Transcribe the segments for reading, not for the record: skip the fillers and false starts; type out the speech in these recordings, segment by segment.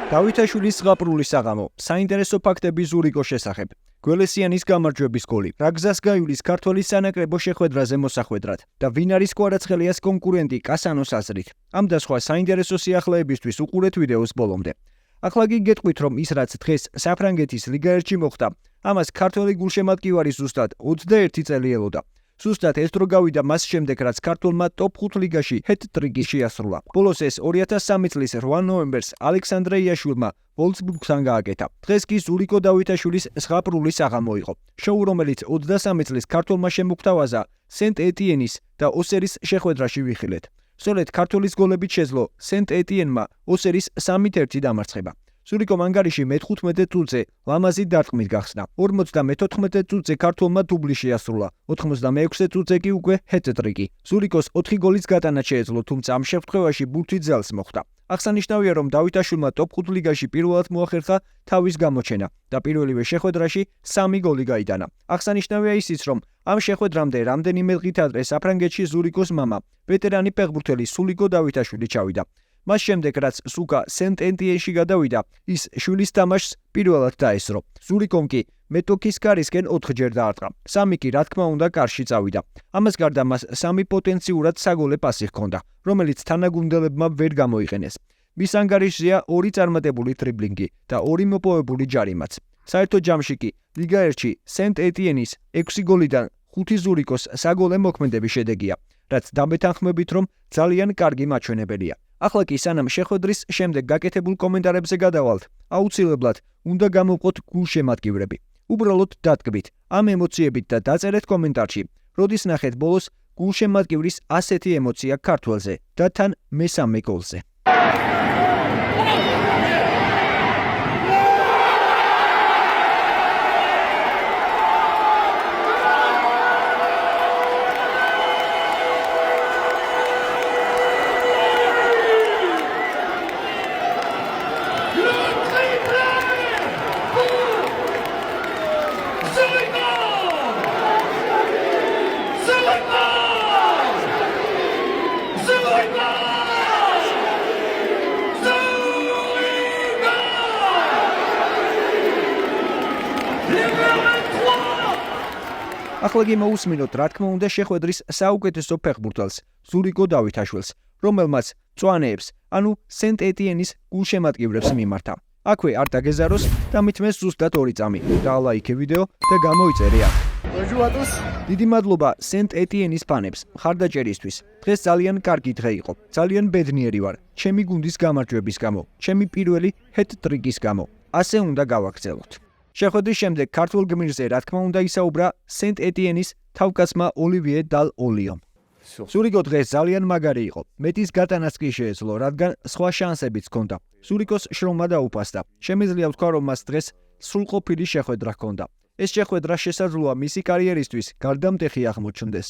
დავითაშვილის ზღაპრული საღამო, საინტერესო ფაქტები ზურიკოს შესახებ. გველესიანის გამარჯვების გოლი, რა გზას გაივლის ქართველის სანაკრებო შეხვედრაზე მოსახვედრად და ვინ არის კვარაცხელიას კონკურენტი კასანოს აზრით. ამ და სხვა საინტერესო სიახლეებისთვის უყურეთ ვიდეოს ბოლომდე. ახლა კი გეტყვით, რომ ის რაც დღეს საფრანგეთის ლიგა 1-ში მოხდა, ამას ქართველი გულშემატკივარი ზუსტად 21 წელი ელოდა. Სუსტად ეს დრო გავიდა მას შემდეგ, რაც ქართველმა ტოპ 5 ლიგაში ჰეტ-ტრიკი შეასრულა. ბოლოს ეს 2003 წლის 8 ნოემბერს ალექსანდრე იაშვილმა ვოლფსბურგთან გააკეთა. დღეს კი ზურიკო დავითაშვილის ზღაპრული საღამო იყო. შოუ, რომელიც 23 წლის ქართველმა შემოგთავაზა სენტ-ეტიენის და ოსერის შეხვედრაში ვიხილეთ. სწორედ ქართველის გოლებით შეძლო სენტ-ეტიენმა ოსერის 3-1 დამარცხება. ზურიკომ ანგარიში მე-15 წუთზე ლამაზი დარტყმით გახსნა. 54 წუთზე ქართველმა დუბლი შეასრულა. 86 წუთზე კი უკვე ჰეტ-ტრიკი. ზურიკოს 4 გოლის გატანა შეეძლო, თუმცა ამ შემთხვევაში ბურთი ძელს მოხვდა. აღსანიშნავია, რომ დავითაშვილმა ტოპ 5 ლიგაში პირველად მოახერხა თავის გამოჩენა და პირველივე შეხვედრაში 3 გოლი გაიტანა. აღსანიშნავია ისიც, რომ ამ შეხვედრამდე რამდენიმე დღით ადრე საფრანგეთში ზურიკოს მამა, ვეტერანი ფეხბურთელი სულიკო დავითაშვილი ჩავიდა. მას შემდეგ, რაც სუკა სენტ-ეტიენში გადავიდა, ის შვილის თამაშს პირველად დაესწრო. ზურიკომ კი მეტოქის კარისკენ 4-ჯერ დაარტყა. 3 კი, რა თქმა უნდა, კარში წავიდა. ამას გარდა მას 3 პოტენციურად საგოლე პასი ჰქონდა, რომელიც თანაგუნდელებმა ვერ გამოიყენეს. მის ანგარიშზეა 2 წარმატებული დრიბლინგი და 2 მოპოვებული ჯარიმაც. საერთო ჯამში კი ლიგა 1-ში სენტ-ეტიენის 6 გოლიდან 5 ზურიკოს საგოლე მოქმედების შედეგია, რაც დამეთანხმებით, რომ ძალიან კარგი მაჩვენებელია. ახლა კი სანამ შეხვედრის შემდეგ გაკეთებულ კომენტარებზე გადავალთ, აუცილებლად უნდა გამოვყოთ გულშემატკივრები. უბრალოდ დადგმით ამ ემოციებით და დაწერეთ კომენტარში, როდის ნახეთ ბოლოს გულშემატკივრის ასეთი ემოცია ქართველზე და თან მესამე გოლზე. ახლა კი მოусმინოთ, რა თქმა უნდა, შეხვედრის საუკეთესო ფეხბურთელს, ზურიკო დავითაშვილს, რომელმაც მწვანეებს, ანუ სენტ-ეტიენის გულშემატკივრებს მიმართა. აქვე არ დაგეზაროს და მithmes ზუსტად 2 წამი. დაალაიქე ვიდეო და გამოიწერე აქ. დიდი მადლობა სენტ-ეტიენის ფანებს მხარდაჭერისთვის. დღეს ძალიან კარგი დღე იყო. ძალიან ბედნიერი ვარ, ჩემი გუნდის გამარჯვების გამო, ჩემი პირველი ჰეტ-ტრიკის გამო. ასე უნდა გავაგრძელოთ. შეხვედრის შემდეგ ქართულ გმირზე რა თქმა უნდა ისაუბრა სენტ-ეტიენის თავკაცმა ოლივიე დალ ოლიომ. ზურიკო დღეს ძალიან მაგარი იყო. მეტის გატანაც კი შეეძლო, რადგან სხვა შანსებიც ჰქონდა. ზურიკოს შრომა დაუფასდა. შემიძლია ვთქვა, რომ მას დღეს სრულყოფილი შეხვედრა ჰქონდა. ეს შეხვედრა შესაძლოა მისი კარიერისთვის გარდამტეხი აღმოჩნდეს.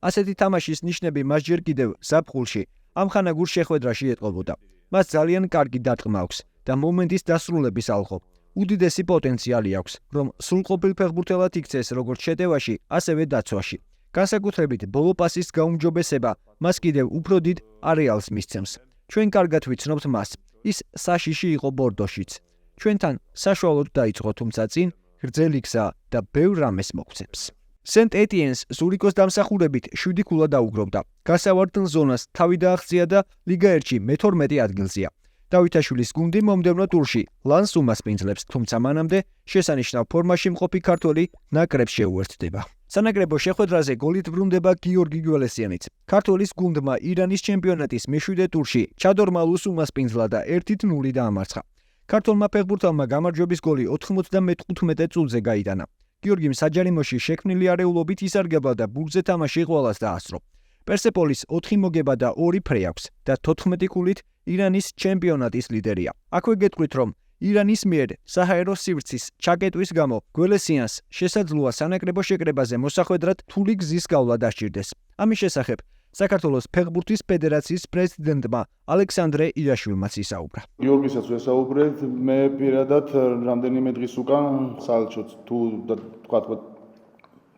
ასეთი თამაშის ნიშნები მას ჯერ კიდევ ზაფხულში ამხანაგურ შეხვედრაში ეტყობოდა. მას ძალიან კარგი დარტყმა აქვს და მომენტის დასრულების ალღო. უდიდესი პოტენციალი აქვს, რომ სრულყოფილ ფეხბურთელად იქცეს როგორც შეტევაში, ასევე დაცვაში. განსაკუთრებით ბოლო პასის გაუმჯობესება მას კიდევ უფრო დიდ არეალს მისცემს. ჩვენ კარგად ვიცნობთ მას. ის საშიში იყო ბორდოშიც. ჩვენთან საშუალოდ დაიწყო, თუმცა წინ გრძელი გზა და ბევრ რამეს მოგცემს. სენტ-ეტიენს ზურიკოს დამსახურებით 7 ქულა დაუგროვდა. გასავარდნ ზონას თავი დააღწია და ლიგა 1-ში მე-12 ადგილზეა. დავითაშვილის გუნდი მომდევნო ტურში ლანს უმასპინძლებს, თუმცა მანამდე შესანიშნავ ფორმაში მყოფი ქართველი ნაკრებს შეუერთდება. სანაკრებო შეხვედრაზე გოლით ბრუნდება გიორგი გველესიანიც. ქართველის გუნდმა ირანის ჩემპიონატის მე-7 ტურში ჩადორმალუს უმასპინძლა და 1-0 დაამარცხა. ქართველმა ფეხბურთელმა გამარჯვების გოლი 95 წუთზე გაიტანა. გიორგიმ საჯარიმოში შექმნილი არეულობით ისარგებლა და ბურთზე თამაში ყველას დაასწრო. პერსეპოლის 4 მოგება და 2 ფრე აქვს და 14 ქულით ირანის ჩემპიონატის ლიდერია. აქვე გეტყვით, რომ ირანის მიერ საჰაერო სივრცის ჩაკეტვის გამო გველესიანს შესაძლოა სანაკრებო შეკრებაზე მოსახვედრად რთული გზის გავლა დასჭირდეს. ამის შესახებ საქართველოს ფეხბურთის ფედერაციის პრეზიდენტმა ალექსანდრე იაშვილმაც ისაუბრა. გიორგისაც ვესაუბრეთ, მე პირადად რამდენიმე დღის უკან საელჩოც თუ თქვათ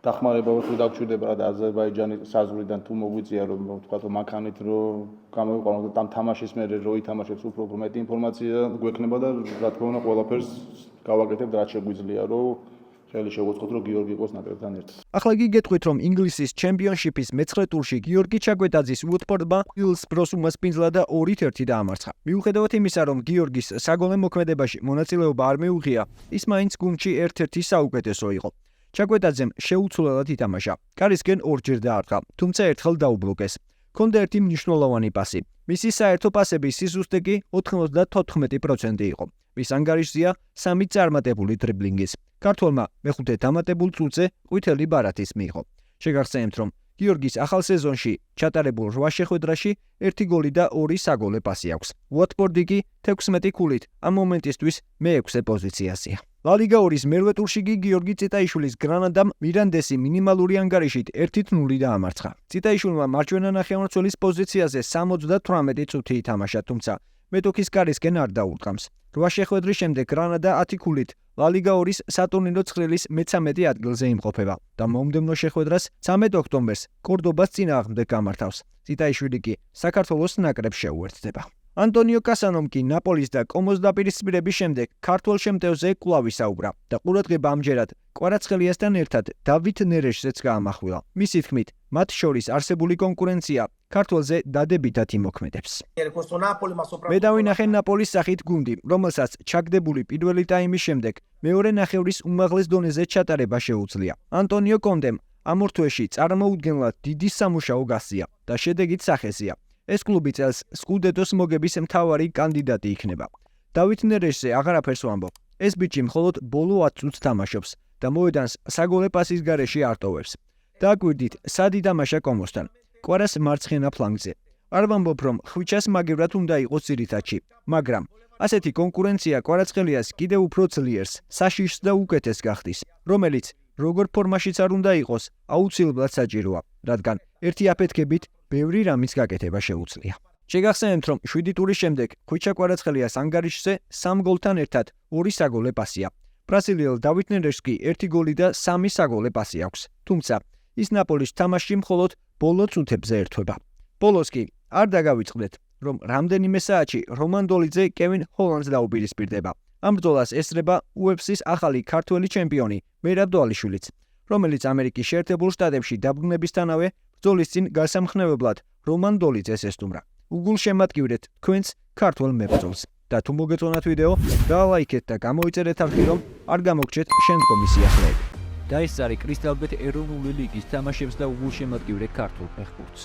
დახმარება თუ დაგჭირდება და აზერბაიჯანის საზღვრიდან თუ მოგვიწია რომ ვთქვათ რომ მანქანით რომ გამოვიყვანოთ ამ თამაშის მერე რო ითამაშებს უფრო მეტი ინფორმაცია გვექნება და რა თქმა უნდა ყველაფერს გავაკეთებთ რაც შეგვიძლია რომ ხელი შევუწყოთ რომ გიორგი იყოს ნაკრებთან ერთად. ახლა კი გეტყვით რომ ინგლისის ჩემპიონშიპის მე-9 ტურში გიორგი ჩაკვეტაძის უოტფორდმა ჰილსბროს უმასპინძლა და 2-1 დაამარცხა. მიუხედავად იმისა რომ გიორგის საგოლე მოქმედებაში მონაწილეობა არ მიუღია, ის მაინც გუნდში ერთ-ერთი საუკეთესო იყო. ჩაკვეტაძემ შეუცვლელად ითამაშა. კარისკენ ორჯერ დაარტყა, თუმცა ერთხელ დაუბლოკეს. ჰქონდა ერთი მნიშვნელოვანი პასი. მისი საერთო პასების სიზუსტე კი 94% იყო. მის ანგარიშზეა 3 წარმატებული დრიბლინგის. ქართველმა მეხუთე დამატებულ წუთზე ყვითელი ბარათის მიიღო. შეგახსენებთ, რომ გიორგის ახალ სეზონში ჩატარებულ 8 შეხვედრაში 1 გოლი და 2 საგოლე პასი აქვს. უოტფორდი კი 16 ქულით ამ მომენტისთვის მე-6 პოზიციაზეა. ლა ლიგა 2-ის მე-8 ტურში კი გიორგი წიტაიშვილის გრანადამ მირანდესი მინიმალური ანგარიშით 1-0 დაამარცხა. წიტაიშვილმა მარჯვენა ნახევარმცველის პოზიციაზე 78 წუთი ითამაშა, თუმცა მეტოქის კარისკენ არ დაურტყამს. 8 შეხვედრის შემდეგ გრანადა 10 ქულით ლა ლიგა 2-ის სატურნირო ცხრილის მე-13 ადგილზე იმყოფება და მომდევნო შეხვედრას 13 ოქტომბერს კორდობას წინააღმდეგ გამართავს. წიტაიშვილი კი საქართველოს ნაკრებს შეუერთდება. ანტონიო კასანომ კი ნაპოლის და კომოს დაპირისპირების შემდეგ ქართველ შემტევზე კვლავ ისაუბრა და ყურადღება ამჯერად კვარაცხელიასთან ერთად დავით ნერეშზეც გაამახვილა. მისი თქმით, მათ შორის არსებული კონკურენცია ქართველზე დადებითად იმოქმედებს. მე დავინახე ნაპოლის სახით გუნდი, რომელსაც ჩაგდებული პირველი ტაიმის შემდეგ მეორე ნახევრის უმაღლეს დონეზე ჩატარება შეუძლია. ანტონიო კონტემ ამ ორ თვეში წარმოუდგენლად დიდი სამუშაო გასწია და შედეგით სახეზეა. ეს კლუბი წელს სკუდეტოს მოგების მთავარი კანდიდატი იქნება. დავით ნერეშზე აღარაფერს ვამბობ. ეს ბიჭი მხოლოდ ბოლო 10 წუთს თამაშობს და მოედანს საგოლე პასის გარეშე არტოვებს. დააკვირდით, სად ითამაშა კომოსთან. კვარას მარცხენა ფლანგზე. არ ვამბობ, რომ ხვიჩას მაგევრად უნდა იყოს ძირითადში, მაგრამ ასეთი კონკურენცია კვარაცხელიას კიდევ უფრო ძლიერს, საშიშს და უკეთეს გახდის, რომელიც როგორ ფორმაშიც არ უნდა იყოს, აუცილებლად საჭიროა, რადგან ერთი აფეთქებით ბევრი რამის გაკეთება შეუძლია. შეგახსენებთ, რომ 7 ტურის შემდეგ ხვიჩა კვარაცხელიას ანგარიშზე 3 გოლთან ერთად 2 საგოლე პასია. ბრაზილიელ დავით ნერეშს კი 1 გოლი და 3 საგოლე პასი აქვს. თუმცა ის ნაპოლის თამაშში მხოლოდ ბოლო წუთებზე ერთვება. ბოლოს კი არ დაგავიწყდეთ, რომ რამდენიმე საათში რომან დოლიძე კევინ ჰოლანდს დაუპირისპირდება. ამ ბრძოლას ესწრება UFC-ის ახალი ქართველი ჩემპიონი მერაბ დვალიშვილიც, რომელიც ამერიკის შეერთებულ შტატებში დაბრუნებისთანავე ბრძოლის წინ გასამხნევებლად რომან დოლიძეს ესტუმრა. უგულშემატკივრეთ თქვენს ქართველ მებრძოლს და თუ მოგეწონათ ვიდეო, დალაიქეთ და გამოიწერეთ არხი, რომ არ გამოგჩეთ შემდგომი სიახლეები. და ეს არის კრისტალბეთ ეროვნული ლიგის თამაშებს და უგულშემატკივრეთ ქართულ ფეხბურთს.